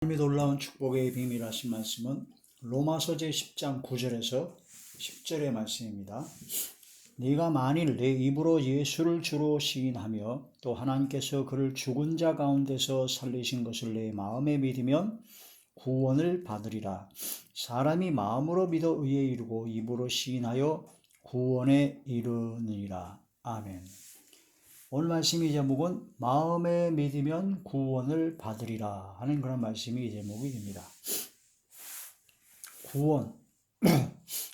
하나님이 놀라운 축복의 비밀 하신 말씀은 로마서 제 10장 9절에서 10절의 말씀입니다. 네가 만일 내 입으로 예수를 주로 시인하며 또 하나님께서 그를 죽은 자 가운데서 살리신 것을 내 마음에 믿으면 구원을 받으리라. 사람이 마음으로 믿어 의에 이르고 입으로 시인하여 구원에 이르느니라. 아멘. 오늘 말씀의 제목은 마음에 믿으면 구원을 받으리라 하는 그런 말씀이 제목이 됩니다. 구원,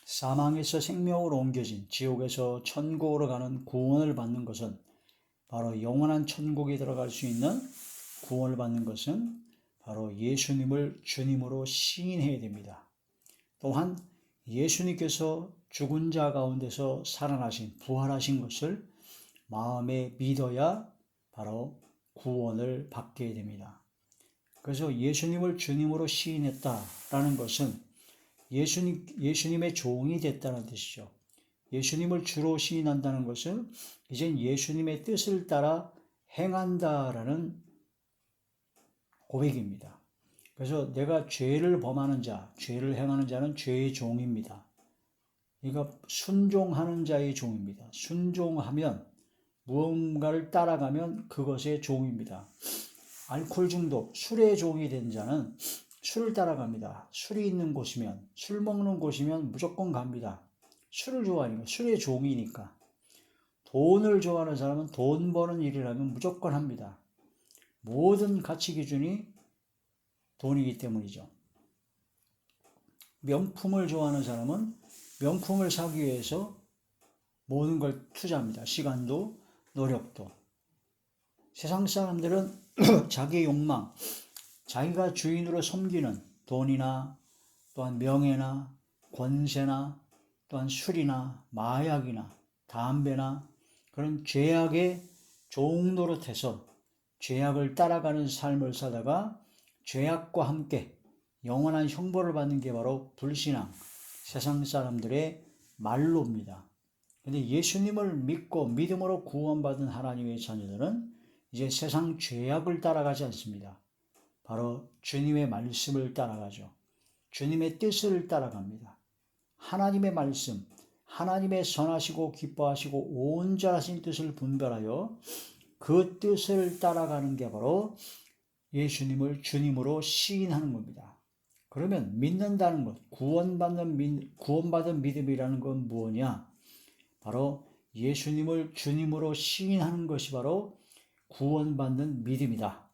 사망에서 생명으로 옮겨진 지옥에서 천국으로 가는 구원을 받는 것은 바로 영원한 천국에 들어갈 수 있는 구원을 받는 것은 바로 예수님을 주님으로 시인해야 됩니다. 또한 예수님께서 죽은 자 가운데서 살아나신 부활하신 것을 마음에 믿어야 바로 구원을 받게 됩니다. 그래서 예수님을 주님으로 시인했다라는 것은 예수님의 종이 됐다는 뜻이죠. 예수님을 주로 시인한다는 것은 이젠 예수님의 뜻을 따라 행한다라는 고백입니다. 그래서 내가 죄를 범하는 자, 죄를 행하는 자는 죄의 종입니다. 그러니까 순종하는 자의 종입니다. 순종하면 무언가를 따라가면 그것의 종입니다. 알코올 중독, 술의 종이 된 자는 술을 따라갑니다. 술이 있는 곳이면, 술 먹는 곳이면 무조건 갑니다. 술을 좋아하니까, 술의 종이니까. 돈을 좋아하는 사람은 돈 버는 일이라면 무조건 합니다. 모든 가치 기준이 돈이기 때문이죠. 명품을 좋아하는 사람은 명품을 사기 위해서 모든 걸 투자합니다. 시간도 노력도. 세상 사람들은 자기 욕망, 자기가 주인으로 섬기는 돈이나 또한 명예나 권세나 또한 술이나 마약이나 담배나 그런 죄악의 종 노릇해서 죄악을 따라가는 삶을 사다가 죄악과 함께 영원한 형벌을 받는 게 바로 불신앙, 세상 사람들의 말로입니다. 근데 예수님을 믿고 믿음으로 구원받은 하나님의 자녀들은 이제 세상 죄악을 따라가지 않습니다. 바로 주님의 말씀을 따라가죠. 주님의 뜻을 따라갑니다. 하나님의 말씀, 하나님의 선하시고 기뻐하시고 온전하신 뜻을 분별하여 그 뜻을 따라가는 게 바로 예수님을 주님으로 시인하는 겁니다. 그러면 믿는다는 것, 구원받은 믿음이라는 건 무엇이냐? 바로 예수님을 주님으로 시인하는 것이 바로 구원받는 믿음이다.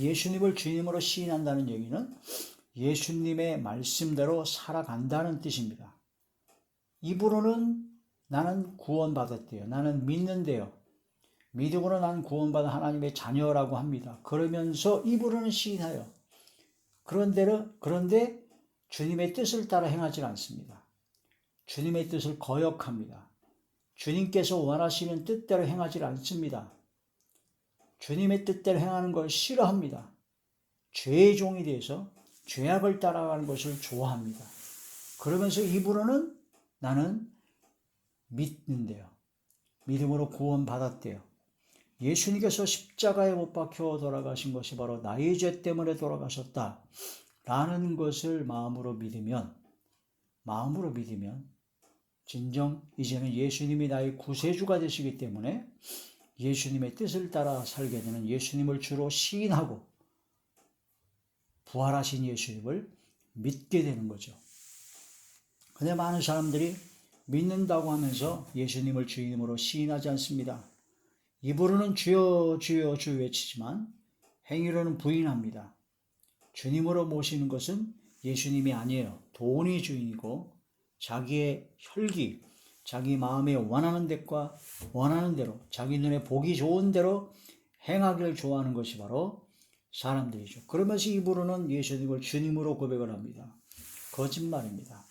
예수님을 주님으로 시인한다는 얘기는 예수님의 말씀대로 살아간다는 뜻입니다. 입으로는 나는 구원받았대요. 나는 믿는데요. 믿음으로 나는 구원받은 하나님의 자녀라고 합니다. 그러면서 입으로는 시인하여. 그런데 주님의 뜻을 따라 행하지 않습니다. 주님의 뜻을 거역합니다. 주님께서 원하시는 뜻대로 행하지 않습니다. 주님의 뜻대로 행하는 걸 싫어합니다. 죄의 종이 돼서 죄악을 따라가는 것을 좋아합니다. 그러면서 입으로는 나는 믿는데요. 믿음으로 구원받았대요. 예수님께서 십자가에 못 박혀 돌아가신 것이 바로 나의 죄 때문에 돌아가셨다 라는 것을 마음으로 믿으면 진정 이제는 예수님이 나의 구세주가 되시기 때문에 예수님의 뜻을 따라 살게 되는 예수님을 주로 시인하고 부활하신 예수님을 믿게 되는 거죠. 근데 많은 사람들이 믿는다고 하면서 예수님을 주님으로 시인하지 않습니다. 입으로는 주여 주여 주 외치지만 행위로는 부인합니다. 주님으로 모시는 것은 예수님이 아니에요. 돈이 주인이고 자기의 혈기, 자기 마음에 원하는 대로 자기 눈에 보기 좋은 대로 행하기를 좋아하는 것이 바로 사람들이죠. 그러면서 입으로는 예수님을 주님으로 고백을 합니다. 거짓말입니다.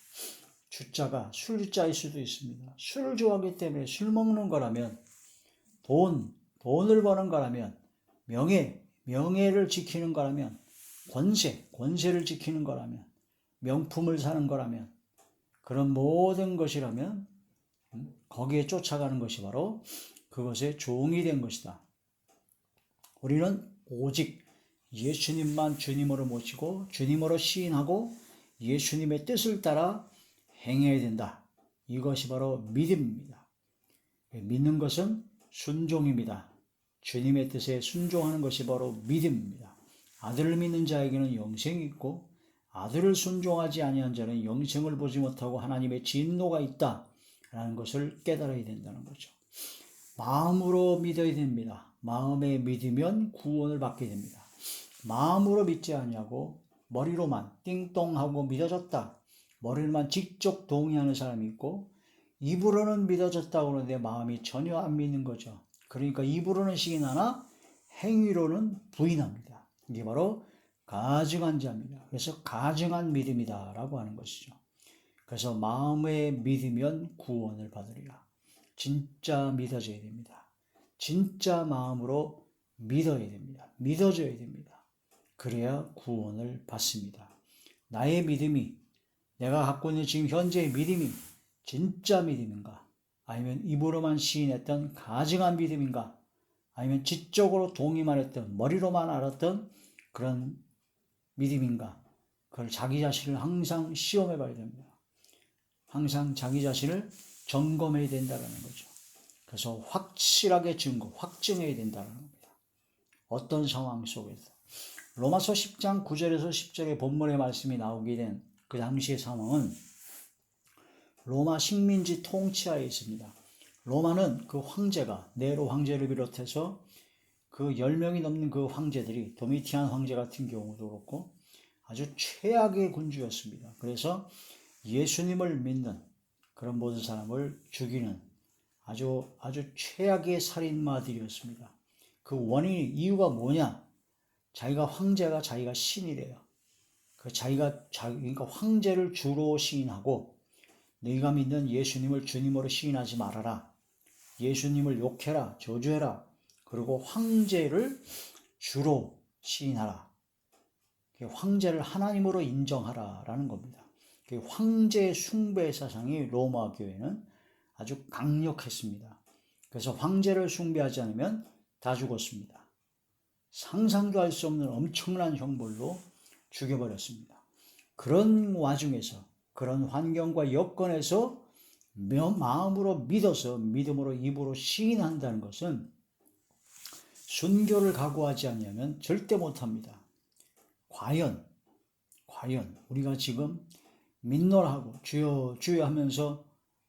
주자가 술자일 수도 있습니다. 술을 좋아하기 때문에 술 먹는 거라면 돈을 버는 거라면 명예를 지키는 거라면 권세를 지키는 거라면 명품을 사는 거라면 그런 모든 것이라면 거기에 쫓아가는 것이 바로 그것의 종이 된 것이다. 우리는 오직 예수님만 주님으로 모시고 주님으로 시인하고 예수님의 뜻을 따라 행해야 된다. 이것이 바로 믿음입니다. 믿는 것은 순종입니다. 주님의 뜻에 순종하는 것이 바로 믿음입니다. 아들을 믿는 자에게는 영생이 있고 아들을 순종하지 아니한 자는 영생을 보지 못하고 하나님의 진노가 있다라는 것을 깨달아야 된다는 거죠. 마음으로 믿어야 됩니다. 마음에 믿으면 구원을 받게 됩니다. 마음으로 믿지 아니하고 머리로만 띵똥하고 믿어졌다. 머리로만 직접 동의하는 사람이 있고 입으로는 믿어졌다고 하는데 마음이 전혀 안 믿는 거죠. 그러니까 입으로는 시인하나 행위로는 부인합니다. 이게 바로 가증한 자입니다. 그래서 가증한 믿음이다 라고 하는 것이죠. 그래서 마음에 믿으면 구원을 받으리라. 진짜 믿어져야 됩니다. 진짜 마음으로 믿어야 됩니다. 믿어줘야 됩니다. 그래야 구원을 받습니다. 나의 믿음이, 내가 갖고 있는 지금 현재의 믿음이 진짜 믿음인가? 아니면 입으로만 시인했던 가증한 믿음인가? 아니면 지적으로 동의만 했던, 머리로만 알았던 그런 믿음인가? 그걸 자기 자신을 항상 시험해 봐야 됩니다. 항상 자기 자신을 점검해야 된다는 거죠. 그래서 확실하게 확증해야 된다는 겁니다. 어떤 상황 속에서. 로마서 10장 9절에서 10절의 본문의 말씀이 나오게 된 그 당시의 상황은 로마 식민지 통치하에 있습니다. 로마는 그 황제가, 네로 황제를 비롯해서 그 10명이 넘는 그 황제들이, 도미티안 황제 같은 경우도 그렇고 아주 최악의 군주였습니다. 그래서 예수님을 믿는 그런 모든 사람을 죽이는 아주 최악의 살인마들이었습니다. 그 이유가 뭐냐? 자기가 황제가 자기가 신이래요. 그러니까 황제를 주로 시인하고 너희가 믿는 예수님을 주님으로 시인하지 말아라. 예수님을 욕해라, 저주해라. 그리고 황제를 주로 시인하라. 황제를 하나님으로 인정하라라는 겁니다. 황제 숭배 사상이 로마 교회는 아주 강력했습니다. 그래서 황제를 숭배하지 않으면 다 죽었습니다. 상상도 할 수 없는 엄청난 형벌로 죽여버렸습니다. 그런 와중에서, 그런 환경과 여건에서 마음으로 믿어서 믿음으로 입으로 시인한다는 것은 순교를 각오하지 않으면 절대 못합니다. 과연 우리가 지금 믿노라 하고 주여 주여 하면서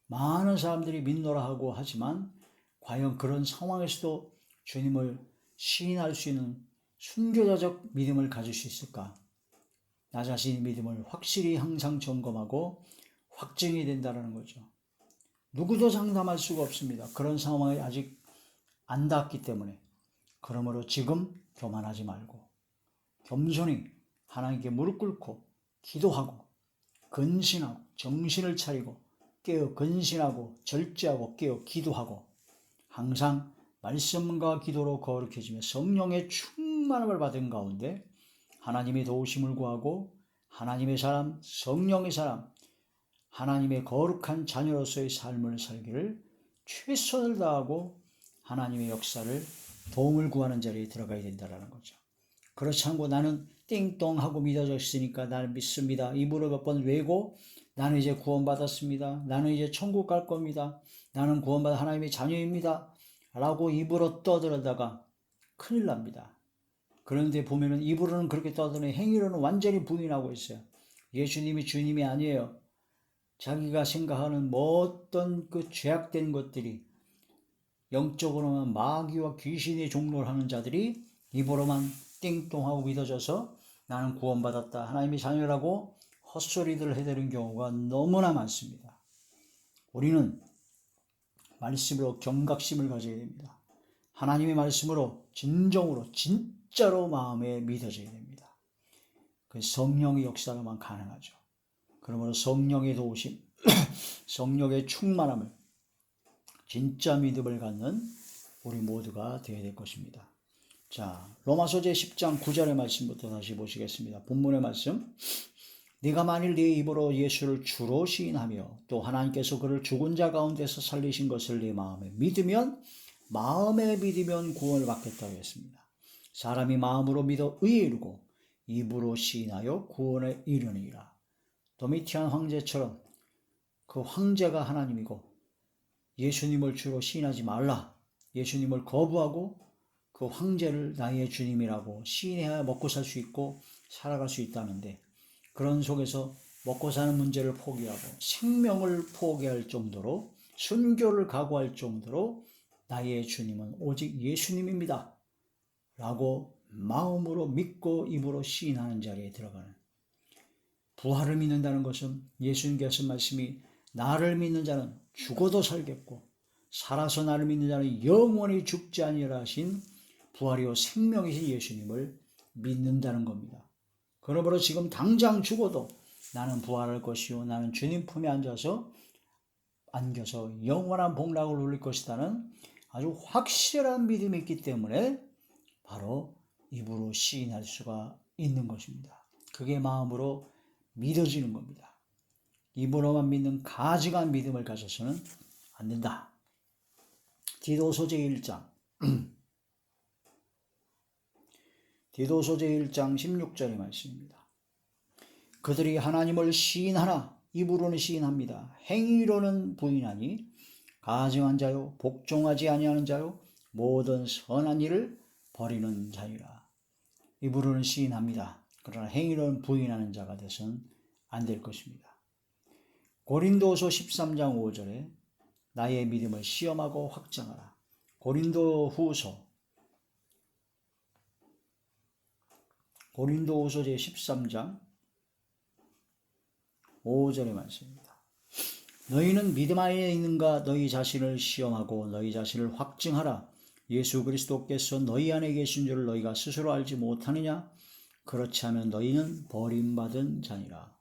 많은 사람들이 믿노라 하고 하지만 과연 그런 상황에서도 주님을 시인할 수 있는 순교자적 믿음을 가질 수 있을까? 나 자신의 믿음을 확실히 항상 점검하고 확증이 된다는 거죠. 누구도 장담할 수가 없습니다. 그런 상황에 아직 안 닿았기 때문에. 그러므로 지금 교만하지 말고 겸손히 하나님께 무릎 꿇고 기도하고 근신하고 정신을 차리고 깨어 근신하고 절제하고 깨어 기도하고 항상 말씀과 기도로 거룩해지며 성령의 충만함을 받은 가운데 하나님의 도우심을 구하고 하나님의 사람, 성령의 사람, 하나님의 거룩한 자녀로서의 삶을 살기를 최선을 다하고 하나님의 역사를 도움을 구하는 자리에 들어가야 된다는 거죠. 그렇지 않고 나는 띵똥하고 믿어졌으니까 나를 믿습니다. 입으로 몇 번 외고 나는 이제 구원받았습니다. 나는 이제 천국 갈 겁니다. 나는 구원받은 하나님의 자녀입니다. 라고 입으로 떠들다가 큰일 납니다. 그런데 보면은 입으로는 그렇게 떠드는 행위로는 완전히 부인하고 있어요. 예수님이 주님이 아니에요. 자기가 생각하는 어떤 그 죄악된 것들이 영적으로만 마귀와 귀신의 종로를 하는 자들이 입으로만 띵똥하고 믿어져서 나는 구원받았다, 하나님의 자녀라고 헛소리들을 해대는 경우가 너무나 많습니다. 우리는 말씀으로 경각심을 가져야 됩니다. 하나님의 말씀으로 진정으로 진짜로 마음에 믿어져야 됩니다. 그 성령의 역사로만 가능하죠. 그러므로 성령의 도우심, 성령의 충만함을 진짜 믿음을 갖는 우리 모두가 되어야 될 것입니다. 자, 로마서 제 10장 9절의 말씀부터 다시 보시겠습니다. 본문의 말씀. 네가 만일 네 입으로 예수를 주로 시인하며 또 하나님께서 그를 죽은 자 가운데서 살리신 것을 네 마음에 믿으면 구원을 받겠다고 했습니다. 사람이 마음으로 믿어 의에 이르고 입으로 시인하여 구원에 이르느니라. 도미티안 황제처럼 그 황제가 하나님이고 예수님을 주로 시인하지 말라. 예수님을 거부하고 그 황제를 나의 주님이라고 시인해야 먹고 살 수 있고 살아갈 수 있다는데, 그런 속에서 먹고 사는 문제를 포기하고 생명을 포기할 정도로, 순교를 각오할 정도로 나의 주님은 오직 예수님입니다 라고 마음으로 믿고 입으로 시인하는 자리에 들어가는, 부활을 믿는다는 것은 예수님께서 말씀이 나를 믿는 자는 죽어도 살겠고 살아서 나를 믿는 자는 영원히 죽지 아니하라 하신 부활이요 생명이신 예수님을 믿는다는 겁니다. 그러므로 지금 당장 죽어도 나는 부활할 것이요 나는 주님 품에 안겨서 영원한 복락을 누릴 것이라는 아주 확실한 믿음이 있기 때문에 바로 입으로 시인할 수가 있는 것입니다. 그게 마음으로 믿어지는 겁니다. 입으로만 믿는 가증한 믿음을 가져서는 안 된다. 디도서 제1장 디도서 제1장 16절의 말씀입니다. 그들이 하나님을 시인하나 입으로는 시인합니다. 행위로는 부인하니 가증한 자요 복종하지 아니하는 자요 모든 선한 일을 버리는 자이라. 입으로는 시인합니다. 그러나 행위로는 부인하는 자가 되서는 안 될 것입니다. 고린도서 13장 5절에 나의 믿음을 시험하고 확장하라. 고린도후서 제13장 5절의 말씀입니다. 너희는 믿음 안에 있는가 너희 자신을 시험하고 너희 자신을 확증하라. 예수 그리스도께서 너희 안에 계신 줄을 너희가 스스로 알지 못하느냐? 그렇지 않으면 너희는 버림받은 자니라.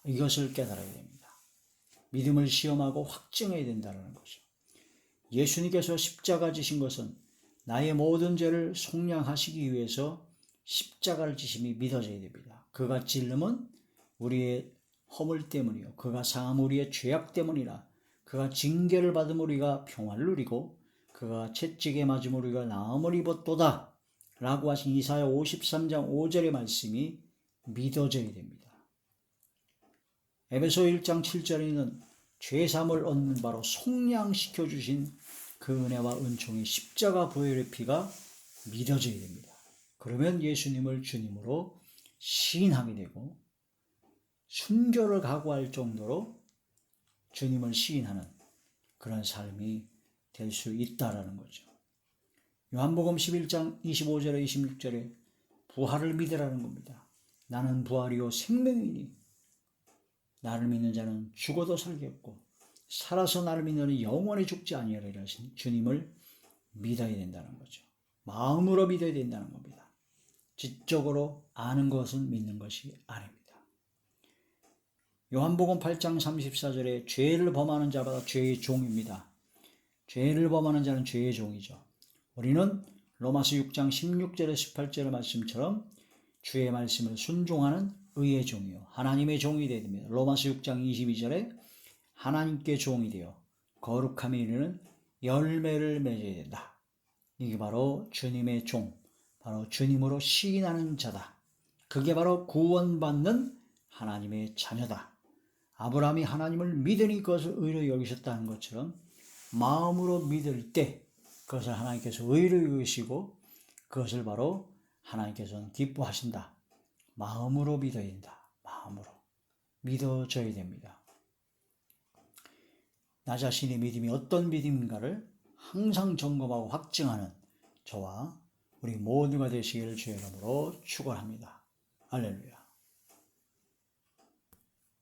이것을 깨달아야 됩니다. 믿음을 시험하고 확증해야 된다는 거죠. 예수님께서 십자가 지신 것은 나의 모든 죄를 속량하시기 위해서 십자가를 지심이 믿어져야 됩니다. 그가 찔림은 우리의 허물 때문이요 그가 상함 우리의 죄악 때문이라. 그가 징계를 받음 우리가 평화를 누리고 그가 채찍에 맞음 우리가 나음을 입었도다 라고 하신 이사야 53장 5절의 말씀이 믿어져야 됩니다. 에베소 1장 7절에는 죄사함을 얻는 바로 속량시켜 주신 그 은혜와 은총이 십자가 보혈의 피가 믿어져야 됩니다. 그러면 예수님을 주님으로 시인하게 되고 순교를 각오할 정도로 주님을 시인하는 그런 삶이 될 수 있다라는 거죠. 요한복음 11장 25절에 26절에 부활을 믿으라는 겁니다. 나는 부활이요 생명이니 나를 믿는 자는 죽어도 살겠고 살아서 나를 믿는 자는 영원히 죽지 아니하리라 하신 주님을 믿어야 된다는 거죠. 마음으로 믿어야 된다는 겁니다. 지적으로 아는 것은 믿는 것이 아닙니다. 요한복음 8장 34절에 죄를 범하는 자마다 죄의 종입니다. 죄를 범하는 자는 죄의 종이죠. 우리는 로마서 6장 16절에 18절의 말씀처럼 주의 말씀을 순종하는 의의 종이요 하나님의 종이 되어야 됩니다. 로마서 6장 22절에 하나님께 종이 되어 거룩함에 이르는 열매를 맺어야 된다. 이게 바로 주님의 종, 바로 주님으로 시인하는 자다. 그게 바로 구원받는 하나님의 자녀다. 아브라함이 하나님을 믿으니 그것을 의로 여기셨다는 것처럼 마음으로 믿을 때 그것을 하나님께서 의로 여기시고 그것을 바로 하나님께서는 기뻐하신다. 마음으로 믿어야 된다. 마음으로 믿어져야 됩니다. 나 자신의 믿음이 어떤 믿음인가를 항상 점검하고 확증하는 저와 우리 모두가 되시기를 주의 이름으로 축원합니다. 할렐루야.